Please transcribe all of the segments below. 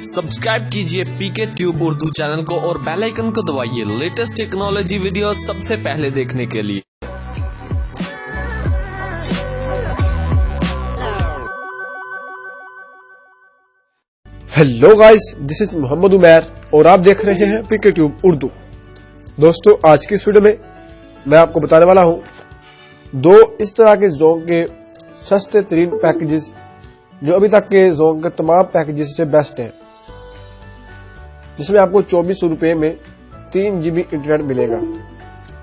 Subscribe कीजिए पीके tube Urdu channel को और बेल आइकन को दबाइए लेटेस्ट टेक्नोलॉजी वीडियो सबसे पहले देखने के लिए। Hello guys, this is Mohammad Umair और आप देख रहे हैं पीके ट्यूब उर्दू। दोस्तों, आज की इस वीडियो में मैं आपको बताने वाला हूं दो इस तरह के जोंग के सस्ते तरीन पैकेजेस जो अभी तक के जोंग के तमाम पैकेजेस से बेस्ट हैं, जिसमें आपको 2400 रुपए में 3 GB इंटरनेट मिलेगा।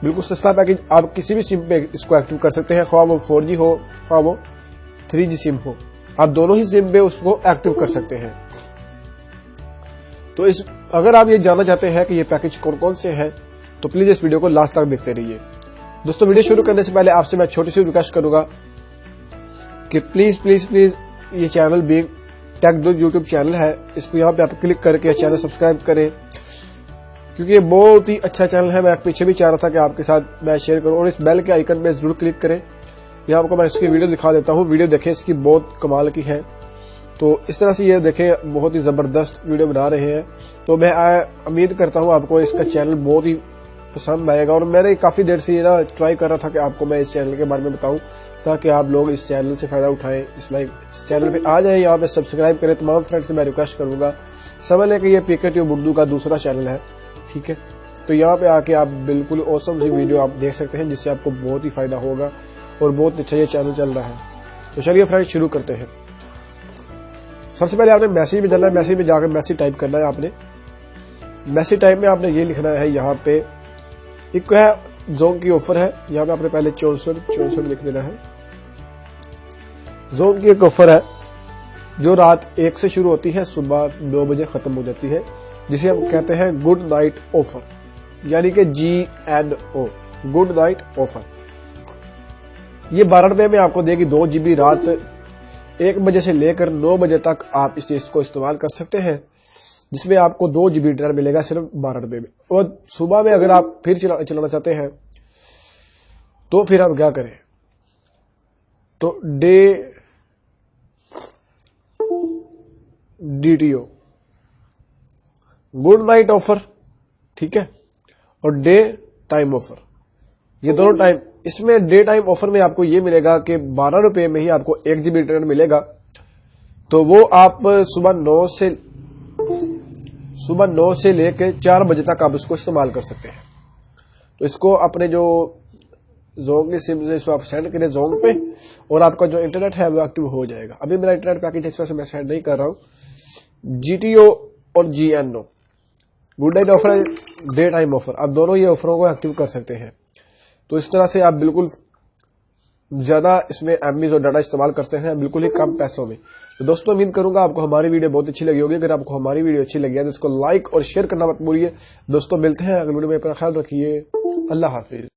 बिल्कुल सस्ता पैकेज, आप किसी भी सिम पे इसको एक्टिव कर सकते हैं, ख्वाह वो 4G हो ख्वाह वो 3G सिम हो, आप दोनों ही सिम पे उसको एक्टिव कर सकते हैं। तो अगर आप ये जानना चाहते हैं कि ये पैकेज कौन कौन से हैं, तो प्लीज इस वीडियो को लास्ट तक देखते रहिए। दोस्तों, वीडियो शुरू करने से पहले आपसे मैं छोटी सी रिक्वेस्ट करूंगा कि प्लीज प्लीज प्लीज ये चैनल बिग टेक डो यूट्यूब चैनल है, इसको यहाँ पे आप क्लिक करके चैनल सब्सक्राइब करें, क्योंकि ये बहुत ही अच्छा चैनल है। मैं पीछे भी चाह रहा था कि आपके साथ मैं शेयर करूं, और इस बेल के आइकन पे जरूर क्लिक करें। यहाँ आपको मैं इसकी वीडियो दिखा देता हूँ, वीडियो देखें, इसकी बहुत कमाल की है। तो इस तरह से ये देखें, बहुत ही जबरदस्त वीडियो बना रहे हैं। तो मैं उम्मीद करता हूँ आपको इसका चैनल बहुत ही पसंद आएगा, और मैंने काफी देर से ये ट्राई कर रहा था कि आपको मैं इस चैनल के बारे में बताऊं, ताकि आप लोग इस चैनल से फायदा उठाएं। इस चैनल पे आ जाए, यहाँ पे सब्सक्राइब करें। तमाम फ्रेंड्स से मैं रिक्वेस्ट करूंगा, समझ लें कि ये पीके ट्यूब उर्दू का दूसरा चैनल है, ठीक है। तो यहाँ पे आके आप बिल्कुल ऑसम सी वीडियो आप देख सकते हैं, जिससे आपको बहुत ही फायदा होगा और बहुत अच्छा ये चैनल चल रहा है। तो चलिए फ्रेंड्स, शुरू करते हैं। सबसे पहले आपने मैसेज में जाना है, मैसेज में जाकर मैसेज टाइप करना है। आपने मैसेज टाइप में आपने ये लिखना है, यहाँ पे एक है जोंग की ऑफर है, यहाँ पे आपने पहले 64 लिख देना है। जोंग की एक ऑफर है जो रात 1 से शुरू होती है, सुबह 9 बजे खत्म हो जाती है, जिसे हम कहते हैं गुड नाइट ऑफर, यानी कि GNO, गुड नाइट ऑफर। ये 12 रुपए में आपको देगी 2 GB। रात 1 बजे से लेकर 9 बजे तक आप इस चीज को इस्तेमाल कर सकते हैं, जिसमें आपको 2 GB इंटरनेट मिलेगा सिर्फ 12 रुपए में। और सुबह में अगर आप फिर चलाना चाहते हैं तो फिर आप क्या करें, तो DTO, गुड नाइट ऑफर, ठीक है, और डे टाइम ऑफर, ये दोनों टाइम। इसमें डे टाइम ऑफर में आपको ये मिलेगा कि 12 रुपए में ही आपको 1 GB इंटरनेट मिलेगा। तो वो आप सुबह 9 से लेकर 4 बजे तक आप इसको इस्तेमाल कर सकते हैं। तो इसको अपने जो जोंग की सिम से आप सेंड करें जोंग पे, और आपका जो इंटरनेट है वो एक्टिव हो जाएगा। अभी मेरा इंटरनेट पैकेज इस वजह से मैं सेंड नहीं कर रहा हूं। GTO और GNO, good night offer, day time offer, आप दोनों ये ऑफरों को एक्टिव कर सकते हैं। तो इस तरह से आप बिल्कुल ज्यादा इसमें एमबीज और डाटा इस्तेमाल करते हैं, बिल्कुल ही कम पैसों में। तो दोस्तों, उम्मीद करूंगा आपको हमारी वीडियो बहुत अच्छी लगी होगी। अगर आपको हमारी वीडियो अच्छी लगी है तो इसको लाइक और शेयर करना मत भूलिए। दोस्तों, मिलते हैं अगली वीडियो में, अपना ख्याल रखिए। अल्लाह हाफिज।